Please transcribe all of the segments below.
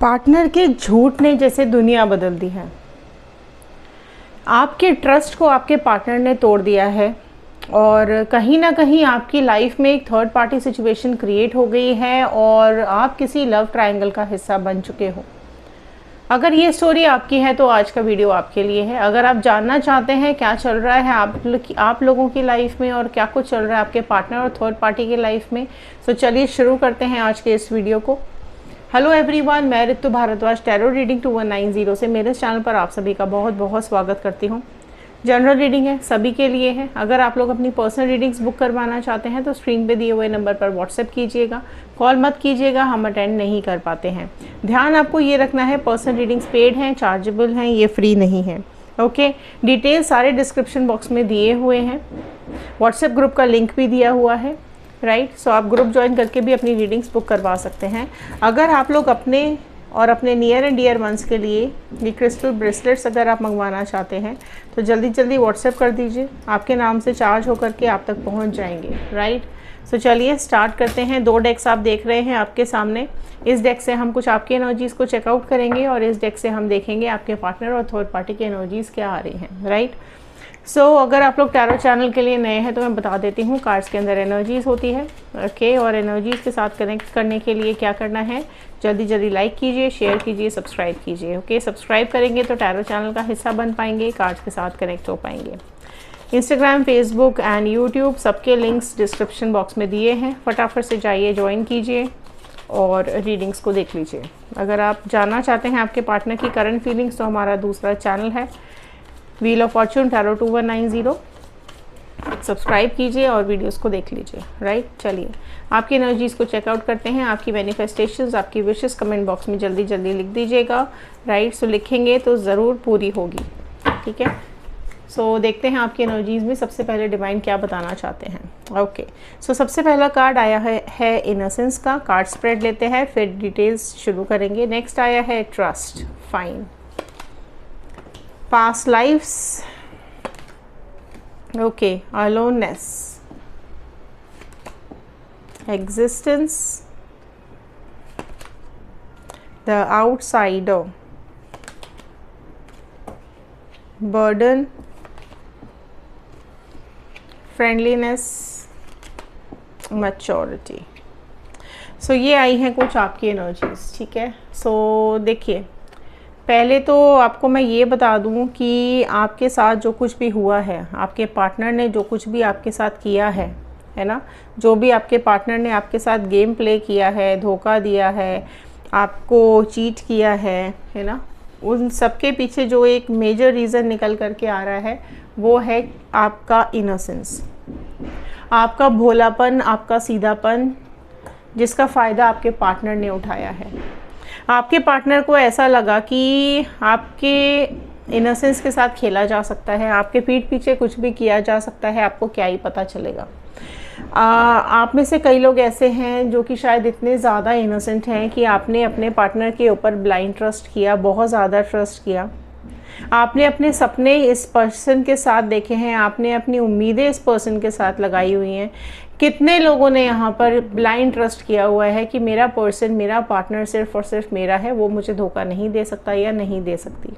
Partner के झूठ ने जैसे दुनिया बदल दी है। आपके ट्रस्ट को आपके पार्टनर ने तोड़ दिया है और कहीं ना कहीं आपकी लाइफ में एक थर्ड पार्टी सिचुएशन क्रिएट हो गई है और आप किसी लव ट्रायंगल का हिस्सा बन चुके हो। अगर ये स्टोरी आपकी है तो आज का वीडियो आपके लिए है। अगर आप जानना चाहते हैं क्या चल रहा है आप लोगों की लाइफ में और क्या कुछ चल रहा है आपके पार्टनर और थर्ड पार्टी की लाइफ में, तो चलिए शुरू करते हैं आज के इस वीडियो को। हेलो एवरीवन, मैं ऋतु भारद्वाज टैरो रीडिंग 2190 से मेरे चैनल पर आप सभी का बहुत बहुत स्वागत करती हूँ। जनरल रीडिंग है, सभी के लिए है। अगर आप लोग अपनी पर्सनल रीडिंग्स बुक करवाना चाहते हैं तो स्क्रीन पे दिए हुए नंबर पर व्हाट्सएप कीजिएगा, कॉल मत कीजिएगा, हम अटेंड नहीं कर पाते हैं। ध्यान आपको ये रखना है, पर्सनल रीडिंग्स पेड हैं, चार्जेबल हैं, ये फ्री नहीं है। ओके, डिटेल्स सारे डिस्क्रिप्शन बॉक्स में दिए हुए हैं। व्हाट्सएप ग्रुप का लिंक भी दिया हुआ है, राइट। सो आप ग्रुप ज्वाइन करके भी अपनी रीडिंग्स बुक करवा सकते हैं। अगर आप लोग अपने और अपने नियर एंड डियर वंस के लिए ये क्रिस्टल ब्रेसलेट्स अगर आप मंगवाना चाहते हैं तो जल्दी जल्दी व्हाट्सएप कर दीजिए, आपके नाम से चार्ज होकर के आप तक पहुंच जाएंगे, राइट। सो चलिए स्टार्ट करते हैं। 2 डेक्स आप देख रहे हैं आपके सामने। इस डेक से हम कुछ आपकी एनर्जीज़ को चेकआउट करेंगे और इस डेक से हम देखेंगे आपके पार्टनर और थर्ड पार्टी की एनर्जीज़ क्या आ रही हैं, राइट। सो अगर आप लोग टैरो चैनल के लिए नए हैं तो मैं बता देती हूँ, कार्ड्स के अंदर एनर्जीज़ होती है, ओके। और एनर्जीज़ के साथ कनेक्ट करने के लिए क्या करना है, जल्दी जल्दी लाइक कीजिए, शेयर कीजिए, सब्सक्राइब कीजिए, ओके। सब्सक्राइब करेंगे तो टैरो चैनल का हिस्सा बन पाएंगे, कार्ड्स के साथ कनेक्ट हो पाएंगे। इंस्टाग्राम, फेसबुक एंड यूट्यूब सबके लिंक्स डिस्क्रिप्शन बॉक्स में दिए हैं। फटाफट से जाइए, ज्वाइन कीजिए और रीडिंग्स को देख लीजिए। अगर आप जानना चाहते हैं आपके पार्टनर की करंट फीलिंग्स तो हमारा दूसरा चैनल है wheel of Fortune tarot 2190, subscribe कीजिए और वीडियोस को देख लीजिए, राइट। चलिए आपकी एनर्जीज़ को चेकआउट करते हैं। आपकी मैनिफेस्टेशंस, आपकी विशेस कमेंट बॉक्स में जल्दी जल्दी लिख दीजिएगा, राइट। सो लिखेंगे तो ज़रूर पूरी होगी, ठीक है। सो देखते हैं आपकी एनर्जीज़ में सबसे पहले डिवाइन क्या बताना चाहते हैं। ओके, सो सबसे पहला कार्ड आया है इनोसेंस का। कार्ड स्प्रेड लेते हैं, फिर डिटेल्स शुरू करेंगे। नेक्स्ट आया है trust, fine. past lives, okay, aloneness, existence, the outsider, burden, friendliness, maturity। सो ये आई हैं कुछ आपकी एनर्जीज, ठीक है। सो देखिए, पहले तो आपको मैं ये बता दूं कि आपके साथ जो कुछ भी हुआ है, आपके पार्टनर ने जो कुछ भी आपके साथ किया है ना, जो भी आपके पार्टनर ने आपके साथ गेम प्ले किया है, धोखा दिया है, आपको चीट किया है ना, उन सब के पीछे जो एक मेजर रीज़न निकल करके आ रहा है वो है आपका इनोसेंस, आपका भोलापन, आपका सीधापन, जिसका फ़ायदा आपके पार्टनर ने उठाया है। आपके पार्टनर को ऐसा लगा कि आपके इनोसेंस के साथ खेला जा सकता है, आपके पीठ पीछे कुछ भी किया जा सकता है, आपको क्या ही पता चलेगा। आप में से कई लोग ऐसे हैं जो कि शायद इतने ज़्यादा इनोसेंट हैं कि आपने अपने पार्टनर के ऊपर ब्लाइंड ट्रस्ट किया, बहुत ज़्यादा ट्रस्ट किया। आपने अपने सपने इस पर्सन के साथ देखे हैं, आपने अपनी उम्मीदें इस पर्सन के साथ लगाई हुई हैं। कितने लोगों ने यहाँ पर ब्लाइंड ट्रस्ट किया हुआ है कि मेरा पर्सन, मेरा पार्टनर सिर्फ और सिर्फ मेरा है, वो मुझे धोखा नहीं दे सकता या नहीं दे सकती।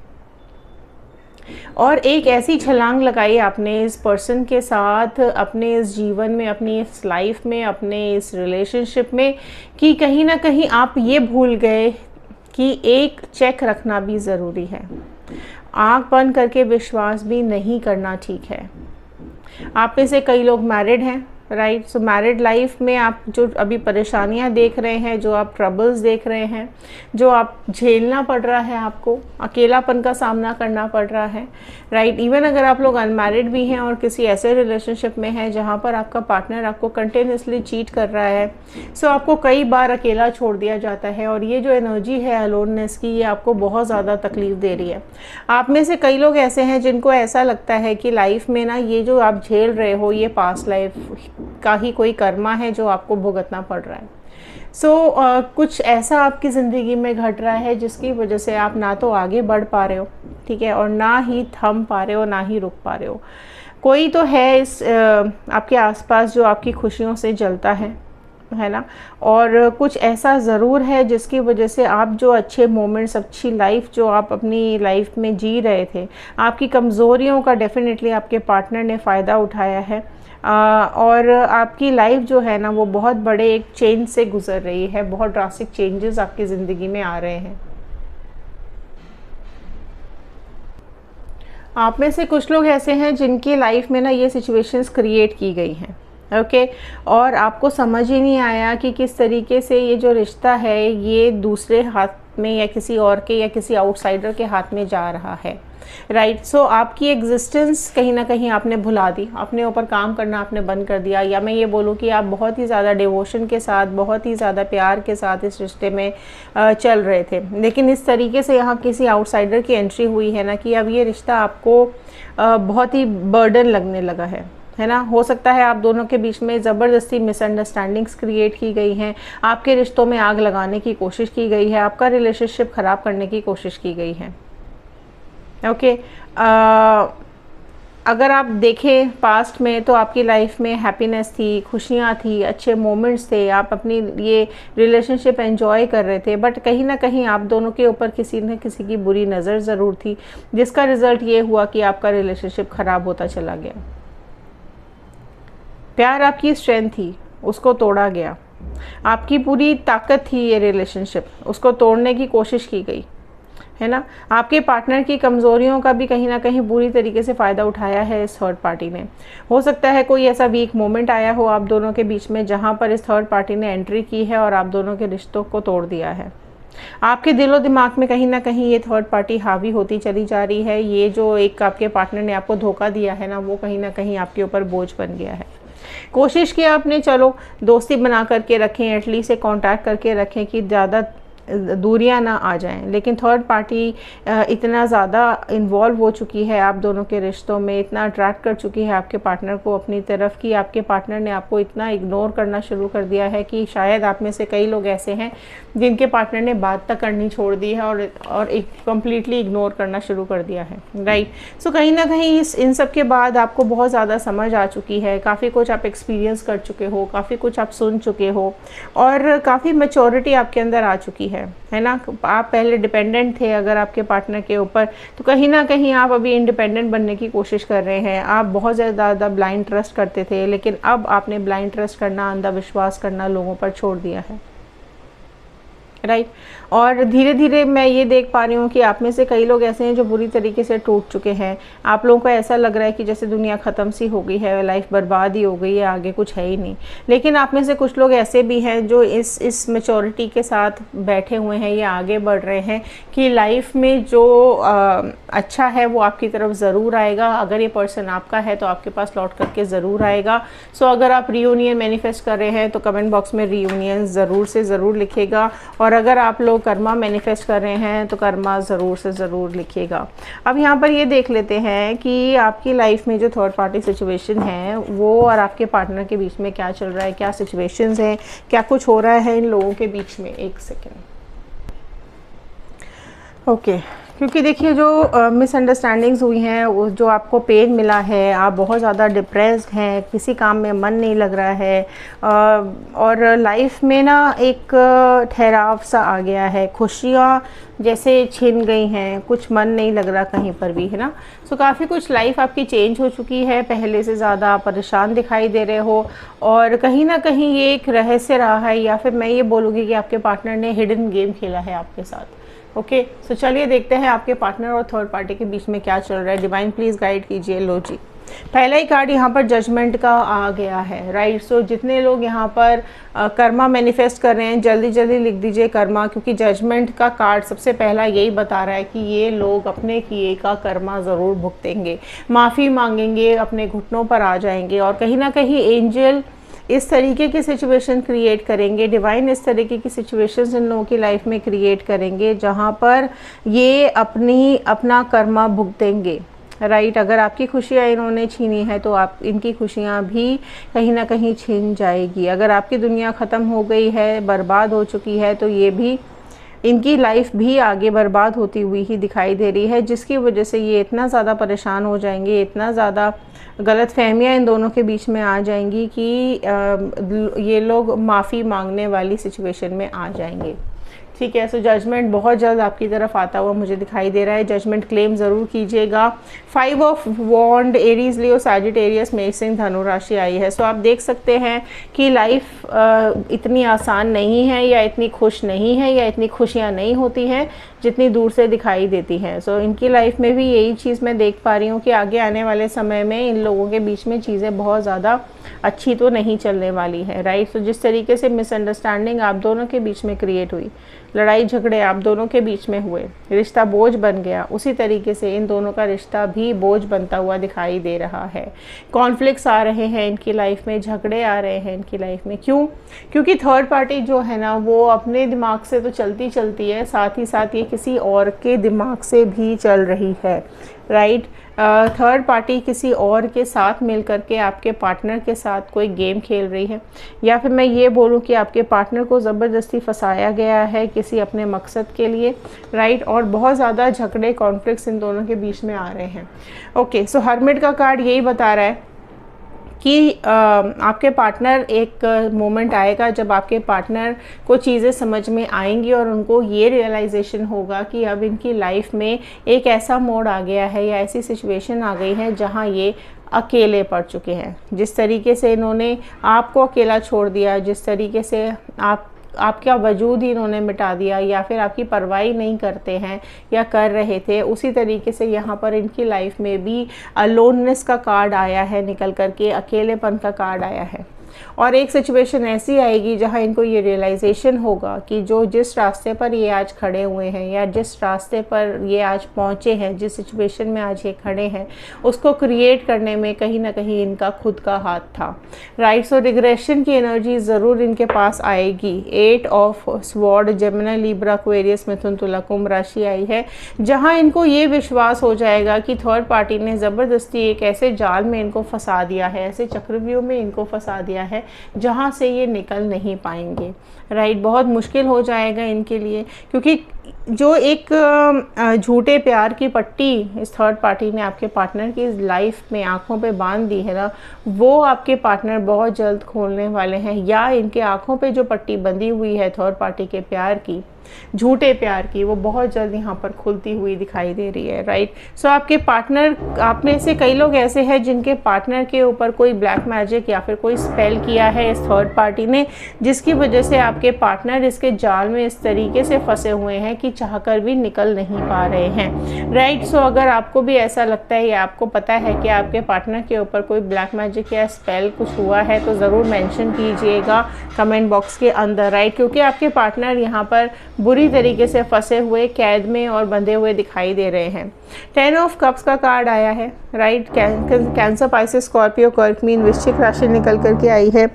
और एक ऐसी छलांग लगाई आपने इस पर्सन के साथ, अपने इस जीवन में, अपनी इस लाइफ में, अपने इस रिलेशनशिप में, कि कहीं ना कहीं आप ये भूल गए कि एक चेक रखना भी ज़रूरी है। आँख बंद करके विश्वास भी नहीं करना ठीक है। आप में से कई लोग मैरिड हैं, राइट। सो मैरिड लाइफ में आप जो अभी परेशानियां देख रहे हैं, जो आप ट्रबल्स देख रहे हैं, जो आप झेलना पड़ रहा है, आपको अकेलापन का सामना करना पड़ रहा है, राइट। इवन अगर आप लोग अनमैरिड भी हैं और किसी ऐसे रिलेशनशिप में हैं जहां पर आपका पार्टनर आपको कंटिन्यूसली चीट कर रहा है, सो आपको कई बार अकेला छोड़ दिया जाता है और ये जो एनर्जी है अलोननेस की, ये आपको बहुत ज़्यादा तकलीफ दे रही है। आप में से कई लोग ऐसे हैं जिनको ऐसा लगता है कि लाइफ में ना, ये जो आप झेल रहे हो ये पास्ट लाइफ का ही कोई कर्मा है जो आपको भुगतना पड़ रहा है। सो कुछ ऐसा आपकी ज़िंदगी में घट रहा है जिसकी वजह से आप ना तो आगे बढ़ पा रहे हो, ठीक है, और ना ही थम पा रहे हो, ना ही रुक पा रहे हो। कोई तो है इस आपके आसपास जो आपकी खुशियों से जलता है, है ना। और कुछ ऐसा ज़रूर है जिसकी वजह से आप जो अच्छे मोमेंट्स, अच्छी लाइफ जो आप अपनी लाइफ में जी रहे थे, आपकी कमज़ोरियों का डेफिनेटली आपके पार्टनर ने फ़ायदा उठाया है। और आपकी लाइफ जो है ना वो बहुत बड़े एक चेंज से गुज़र रही है, बहुत ड्रास्टिक चेंजेस आपकी ज़िंदगी में आ रहे हैं। आप में से कुछ लोग ऐसे हैं जिनकी लाइफ में ना ये सिचुएशंस क्रिएट की गई हैं, ओके। और आपको समझ ही नहीं आया कि किस तरीके से ये जो रिश्ता है ये दूसरे हाथ में या किसी और के या किसी आउटसाइडर के हाथ में जा रहा है, राइट। सो आपकी एग्जिस्टेंस कहीं ना कहीं आपने भुला दी, अपने ऊपर काम करना आपने बंद कर दिया, या मैं ये बोलूँ कि आप बहुत ही ज़्यादा डिवोशन के साथ, बहुत ही ज़्यादा प्यार के साथ इस रिश्ते में चल रहे थे। लेकिन इस तरीके से यहाँ किसी आउटसाइडर की एंट्री हुई है ना कि अब ये रिश्ता आपको बहुत ही बर्डन लगने लगा है ना। हो सकता है आप दोनों के बीच में ज़बरदस्ती मिसअंडरस्टैंडिंग्स क्रिएट की गई हैं, आपके रिश्तों में आग लगाने की कोशिश की गई है, आपका रिलेशनशिप ख़राब करने की कोशिश की गई है, ओके। अगर आप देखें पास्ट में तो आपकी लाइफ में हैप्पीनेस थी, खुशियाँ थी, अच्छे मोमेंट्स थे, आप अपनी ये रिलेशनशिप एंजॉय कर रहे थे। बट कहीं ना कहीं आप दोनों के ऊपर किसी न किसी की बुरी नज़र ज़रूर थी, जिसका रिज़ल्ट ये हुआ कि आपका रिलेशनशिप ख़राब होता चला गया। प्यार आपकी स्ट्रेंथ थी, उसको तोड़ा गया। आपकी पूरी ताकत थी ये रिलेशनशिप, उसको तोड़ने की कोशिश की गई, है ना। आपके पार्टनर की कमज़ोरियों का भी कहीं ना कहीं बुरी तरीके से फ़ायदा उठाया है इस थर्ड पार्टी ने। हो सकता है कोई ऐसा वीक मोमेंट आया हो आप दोनों के बीच में जहाँ पर इस थर्ड पार्टी ने एंट्री की है और आप दोनों के रिश्तों को तोड़ दिया है। आपके दिलो दिमाग में कहीं ना कहीं ये थर्ड पार्टी हावी होती चली जा रही है। ये जो एक आपके पार्टनर ने आपको धोखा दिया है ना, वो कहीं ना कहीं आपके ऊपर बोझ बन गया है। कोशिश की आपने, चलो दोस्ती बना करके रखें, एटलीस्ट एक कांटेक्ट करके रखें कि ज़्यादा दूरियां ना आ जाएं, लेकिन थर्ड पार्टी इतना ज़्यादा इन्वॉल्व हो चुकी है आप दोनों के रिश्तों में, इतना अट्रैक्ट कर चुकी है आपके पार्टनर को अपनी तरफ कि आपके पार्टनर ने आपको इतना इग्नोर करना शुरू कर दिया है कि शायद आप में से कई लोग ऐसे हैं जिनके पार्टनर ने बात तक करनी छोड़ दी है और एक कम्प्लीटली इग्नोर करना शुरू कर दिया है, राइट। सो कहीं ना कहीं इन सब के बाद आपको बहुत ज़्यादा समझ आ चुकी है, काफ़ी कुछ आप एक्सपीरियंस कर चुके हो, काफ़ी कुछ आप सुन चुके हो और काफ़ी मैच्योरिटी आपके अंदर आ चुकी है ना। आप पहले डिपेंडेंट थे अगर आपके पार्टनर के ऊपर, तो कहीं ना कहीं आप अभी इंडिपेंडेंट बनने की कोशिश कर रहे हैं। आप बहुत ज़्यादा ब्लाइंड ट्रस्ट करते थे, लेकिन अब आपने ब्लाइंड ट्रस्ट करना, अंधविश्वास करना लोगों पर छोड़ दिया है, राइट। और धीरे धीरे मैं ये देख पा रही हूँ कि आप में से कई लोग ऐसे हैं जो बुरी तरीके से टूट चुके हैं। आप लोगों को ऐसा लग रहा है कि जैसे दुनिया ख़त्म सी हो गई है, लाइफ बर्बाद ही हो गई है, आगे कुछ है ही नहीं। लेकिन आप में से कुछ लोग ऐसे भी हैं जो इस मैच्योरिटी के साथ बैठे हुए हैं या आगे बढ़ रहे हैं कि लाइफ में जो अच्छा है वो आपकी तरफ ज़रूर आएगा। अगर ये पर्सन आपका है तो आपके पास लौट करके ज़रूर आएगा। सो अगर आप रीयूनियन मैनिफेस्ट कर रहे हैं तो कमेंट बॉक्स में रीयूनियन ज़रूर से ज़रूर लिखिएगा, और अगर आप लोग कर्मा मैनिफेस्ट कर रहे हैं तो कर्मा ज़रूर से ज़रूर लिखिएगा। अब यहाँ पर ये देख लेते हैं कि आपकी लाइफ में जो थर्ड पार्टी सिचुएशन है वो और आपके पार्टनर के बीच में क्या चल रहा है, क्या सिचुएशंस हैं, क्या कुछ हो रहा है इन लोगों के बीच में। एक सेकेंड, ओके। क्योंकि देखिए जो मिसअंडरस्टैंडिंग्स हुई हैं, वो जो आपको पेन मिला है, आप बहुत ज़्यादा डिप्रेस्ड हैं, किसी काम में मन नहीं लग रहा है और लाइफ में ना एक ठहराव सा आ गया है, खुशियाँ जैसे छिन गई हैं, कुछ मन नहीं लग रहा कहीं पर भी, है ना। सो काफ़ी कुछ लाइफ आपकी चेंज हो चुकी है, पहले से ज़्यादा परेशान दिखाई दे रहे हो और कहीं ना कहीं ये एक रहस्य रहा है, या फिर मैं ये बोलूँगी कि आपके पार्टनर ने हिडन गेम खेला है आपके साथ। ओके, सो चलिए देखते हैं आपके पार्टनर और थर्ड पार्टी के बीच में क्या चल रहा है। डिवाइन प्लीज़ गाइड कीजिए। लो जी, पहला ही कार्ड यहाँ पर जजमेंट का आ गया है, राइट। सो जितने लोग यहाँ पर कर्मा मैनिफेस्ट कर रहे हैं जल्दी जल्दी लिख दीजिए कर्मा, क्योंकि जजमेंट का कार्ड सबसे पहला यही बता रहा है कि ये लोग अपने किए का कर्मा ज़रूर भुगतेंगे, माफ़ी मांगेंगे, अपने घुटनों पर आ जाएंगे और कहीं ना कहीं एंजल इस तरीके की सिचुएशन क्रिएट करेंगे, डिवाइन इस तरीके की सिचुएशंस इन लोगों की लाइफ में क्रिएट करेंगे जहाँ पर ये अपना कर्मा भुगतेंगे, राइट। अगर आपकी खुशियाँ इन्होंने छीनी है तो आप इनकी खुशियाँ भी कहीं ना कहीं छीन जाएगी। अगर आपकी दुनिया ख़त्म हो गई है, बर्बाद हो चुकी है, तो ये भी इनकी लाइफ भी आगे बर्बाद होती हुई ही दिखाई दे रही है, जिसकी वजह से ये इतना ज़्यादा परेशान हो जाएंगे, इतना ज़्यादा गलतफहमियाँ इन दोनों के बीच में आ जाएंगी कि ये लोग माफ़ी मांगने वाली सिचुएशन में आ जाएंगे। ठीक है, सो जजमेंट बहुत जल्द आपकी तरफ आता हुआ मुझे दिखाई दे रहा है। जजमेंट क्लेम ज़रूर कीजिएगा। 5 of wands, Aries, Leo, Sagittarius, Mesh, Singh, धनु राशि आई है। सो आप देख सकते हैं कि लाइफ इतनी आसान नहीं है, या इतनी खुश नहीं है, या इतनी खुशियाँ नहीं होती हैं जितनी दूर से दिखाई देती हैं। सो इनकी लाइफ में भी यही चीज़ मैं देख पा रही हूँ कि आगे आने वाले समय में इन लोगों के बीच में चीज़ें बहुत ज़्यादा अच्छी तो नहीं चलने वाली है, राइट। तो जिस तरीके से मिसअंडरस्टैंडिंग आप दोनों के बीच में क्रिएट हुई, लड़ाई झगड़े आप दोनों के बीच में हुए, रिश्ता बोझ बन गया, उसी तरीके से इन दोनों का रिश्ता भी बोझ बनता हुआ दिखाई दे रहा है। कॉन्फ्लिक्ट्स आ रहे हैं इनकी लाइफ में, झगड़े आ रहे हैं इनकी लाइफ में। क्यों? क्योंकि थर्ड पार्टी जो है ना, वो अपने दिमाग से तो चलती चलती है, साथ ही साथ ये किसी और के दिमाग से भी चल रही है, राइट। थर्ड पार्टी किसी और के साथ मिल करके आपके पार्टनर के साथ कोई गेम खेल रही है, या फिर मैं ये बोलूँ कि आपके पार्टनर को ज़बरदस्ती फंसाया गया है किसी अपने मकसद के लिए, राइट। और बहुत ज़्यादा झगड़े, कॉन्फ्लिक्ट्स इन दोनों के बीच में आ रहे हैं। ओके, सो हर्मिट का कार्ड यही बता रहा है कि आपके पार्टनर, एक मोमेंट आएगा जब आपके पार्टनर को चीज़ें समझ में आएंगी और उनको ये रियलाइजेशन होगा कि अब इनकी लाइफ में एक ऐसा मोड़ आ गया है, या ऐसी सिचुएशन आ गई है जहाँ ये अकेले पड़ चुके हैं। जिस तरीके से इन्होंने आपको अकेला छोड़ दिया, जिस तरीके से आपका वजूद ही इन्होंने मिटा दिया, या फिर आपकी परवाह नहीं करते हैं या कर रहे थे, उसी तरीके से यहाँ पर इनकी लाइफ में भी अलोननेस का कार्ड आया है निकल करके, अकेलेपन का कार्ड आया है। और एक सिचुएशन ऐसी आएगी जहां इनको ये रियलाइजेशन होगा कि जिस रास्ते पर ये आज खड़े हुए हैं, या जिस रास्ते पर ये आज पहुंचे हैं, जिस सिचुएशन में आज ये खड़े हैं, उसको क्रिएट करने में कहीं ना कहीं इनका खुद का हाथ था, राइट। सो रिग्रेशन की एनर्जी ज़रूर इनके पास आएगी। 8 of sword, Gemini, Libra, Aquarius, मिथुन, तुला, कुंभ राशि आई है, जहाँ इनको ये विश्वास हो जाएगा कि थर्ड पार्टी ने ज़बरदस्ती एक ऐसे जाल में इनको फंसा दिया है, ऐसे चक्रव्यूह में इनको फंसा दिया है जहां से ये निकल नहीं पाएंगे, राइट। बहुत मुश्किल हो जाएगा इनके लिए, क्योंकि जो एक झूठे प्यार की पट्टी इस थर्ड पार्टी ने आपके पार्टनर की लाइफ में आंखों पे बांध दी है ना, वो आपके पार्टनर बहुत जल्द खोलने वाले हैं। या इनके आंखों पे जो पट्टी बंधी हुई है थर्ड पार्टी के प्यार की, झूठे प्यार की, वो बहुत जल्द यहाँ पर खुलती हुई दिखाई दे रही है, राइट। सो आपके पार्टनर, आप में से कई लोग ऐसे हैं जिनके पार्टनर के ऊपर कोई ब्लैक मैजिक या फिर कोई स्पेल किया है इस थर्ड पार्टी ने, जिसकी वजह से आपके पार्टनर इसके जाल में इस तरीके से फंसे हुए हैं कि चाहकर भी निकल नहीं पा रहे हैं, राइट। सो अगर आपको भी ऐसा लगता है या आपको पता है कि आपके पार्टनर के ऊपर कोई ब्लैक मैजिक या स्पेल कुछ हुआ है, तो ज़रूर मेंशन कीजिएगा कमेंट बॉक्स के अंदर, राइट। क्योंकि आपके पार्टनर यहाँ पर बुरी तरीके से फंसे हुए, कैद में और बंधे हुए दिखाई दे रहे हैं। 10 ऑफ कप्स का कार्ड आया है, राइट। कैंसर, पाइसेस, स्कॉर्पियो, कर्क, मीन, वृश्चिक राशि निकल करके आई है।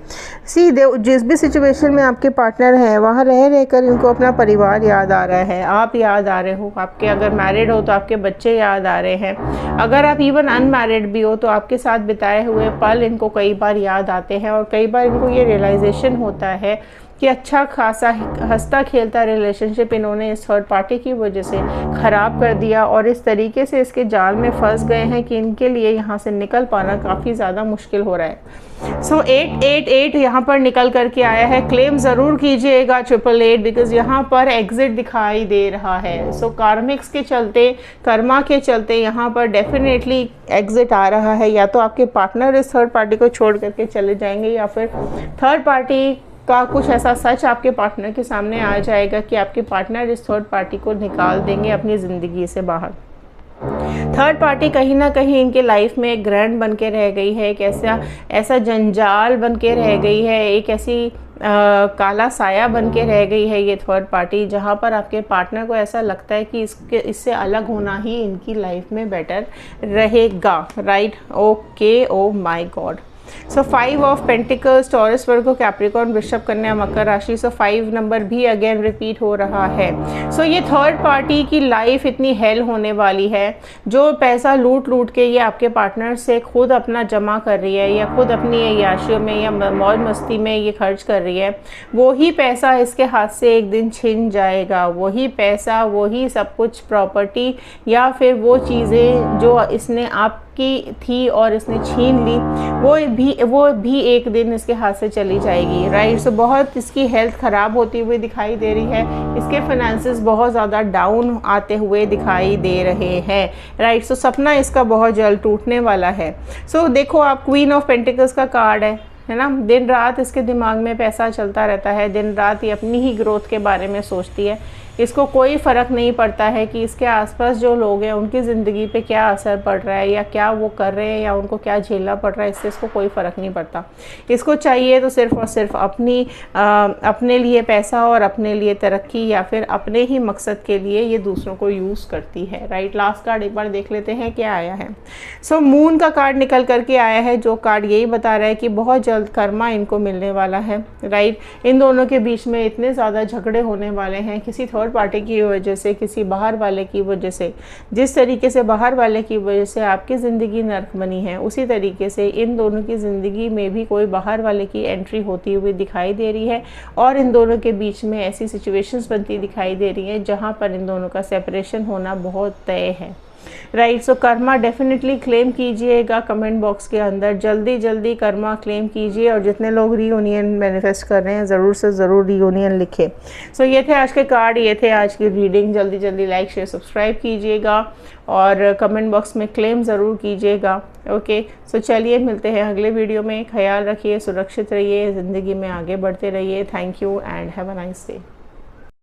जिस भी सिचुएशन में आपके पार्टनर हैं, वहाँ रह कर इनको अपना परिवार याद आ रहा है, आप याद आ रहे हो, आपके अगर मैरिड हो तो आपके बच्चे याद आ रहे हैं, अगर आप इवन अनमैरिड भी हो तो आपके साथ बिताए हुए पल इनको कई बार याद आते हैं, और कई बार इनको ये रियलाइजेशन होता है कि अच्छा खासा हंसता खेलता रिलेशनशिप इन्होंने इस थर्ड पार्टी की वजह से ख़राब कर दिया, और इस तरीके से इसके जाल में फंस गए हैं कि इनके लिए यहाँ से निकल पाना काफ़ी ज़्यादा मुश्किल हो रहा है। सो 888 यहाँ पर निकल करके आया है। क्लेम ज़रूर कीजिएगा 888, बिकॉज यहाँ पर एग्जिट दिखाई दे रहा है। सो कार्मिक्स के चलते, कर्मा के चलते यहाँ पर डेफिनेटली एग्जिट आ रहा है। या तो आपके पार्टनर इस थर्ड पार्टी को छोड़ करके चले जाएंगे, या फिर थर्ड पार्टी का कुछ ऐसा सच आपके पार्टनर के सामने आ जाएगा कि आपके पार्टनर इस थर्ड पार्टी को निकाल देंगे अपनी ज़िंदगी से बाहर। थर्ड पार्टी कहीं ना कहीं इनके लाइफ में एक ग्रैंड बन के रह गई है, एक ऐसा जंजाल बन के रह गई है, एक ऐसी काला साया बन के रह गई है ये थर्ड पार्टी, जहाँ पर आपके पार्टनर को ऐसा लगता है कि इससे अलग होना ही इनकी लाइफ में बेटर रहेगा, right. Okay, oh my God. So 5 of pentacles, taurus, Virgo, Capricorn, वृषभ, कन्या, मकर राशि। सो 5 नंबर भी अगेन रिपीट हो रहा है। सो ये थर्ड पार्टी की लाइफ इतनी हेल होने वाली है, जो पैसा लूट लूट के ये आपके पार्टनर से खुद अपना जमा कर रही है, या खुद अपनी याशियों में या मौज मस्ती में ये खर्च कर रही है, वही पैसा इसके हाथ से एक दिन छिन जाएगा। वही पैसा, वही सब कुछ प्रॉपर्टी, या फिर वो चीज़ें जो इसने आपकी थी और इसने छीन ली, वो भी एक दिन इसके हाथ से चली जाएगी, राइट। सो बहुत इसकी हेल्थ ख़राब होती हुई दिखाई दे रही है, इसके फाइनेंसेस बहुत ज़्यादा डाउन आते हुए दिखाई दे रहे हैं, राइट। सो सपना इसका बहुत जल्द टूटने वाला है। सो देखो, आप क्वीन ऑफ पेंटिकल्स का कार्ड है ना। दिन रात इसके दिमाग में पैसा चलता रहता है, दिन रात ये अपनी ही ग्रोथ के बारे में सोचती है। इसको कोई फ़र्क नहीं पड़ता है कि इसके आसपास जो लोग हैं उनकी ज़िंदगी पे क्या असर पड़ रहा है, या क्या वो कर रहे हैं, या उनको क्या झेलना पड़ रहा है, इससे इसको कोई फ़र्क नहीं पड़ता। इसको चाहिए तो सिर्फ़ और सिर्फ अपने लिए पैसा और अपने लिए तरक्की, या फिर अपने ही मकसद के लिए ये दूसरों को यूज़ करती है, राइट। लास्ट कार्ड एक बार देख लेते हैं क्या आया है। सो मून का कार्ड निकल करके आया है, जो कार्ड यही बता रहा है कि बहुत जल्द कर्मा इनको मिलने वाला है, राइट। इन दोनों के बीच में इतने ज़्यादा झगड़े होने वाले हैं किसी थर्ड पार्टी की वजह से, किसी बाहर वाले की वजह से। जिस तरीके से बाहर वाले की वजह से आपकी ज़िंदगी नर्क बनी है, उसी तरीके से इन दोनों की ज़िंदगी में भी कोई बाहर वाले की एंट्री होती हुई दिखाई दे रही है, और इन दोनों के बीच में ऐसी सिचुएशंस बनती दिखाई दे रही हैं जहां पर इन दोनों का सेपरेशन होना बहुत तय है, राइट। सो कर्मा डेफिनेटली क्लेम कीजिएगा कमेंट बॉक्स के अंदर, जल्दी जल्दी कर्मा क्लेम कीजिए। और जितने लोग रीयूनियन मैनिफेस्ट कर रहे हैं, ज़रूर से ज़रूर रीयूनियन लिखें। सो ये थे आज के कार्ड, ये थे आज की रीडिंग। जल्दी जल्दी लाइक शेयर सब्सक्राइब कीजिएगा और कमेंट बॉक्स में क्लेम ज़रूर कीजिएगा। ओके, सो चलिए मिलते हैं अगले वीडियो में। ख्याल रखिए, सुरक्षित रहिए, ज़िंदगी में आगे बढ़ते रहिए। Thank you and have a nice day.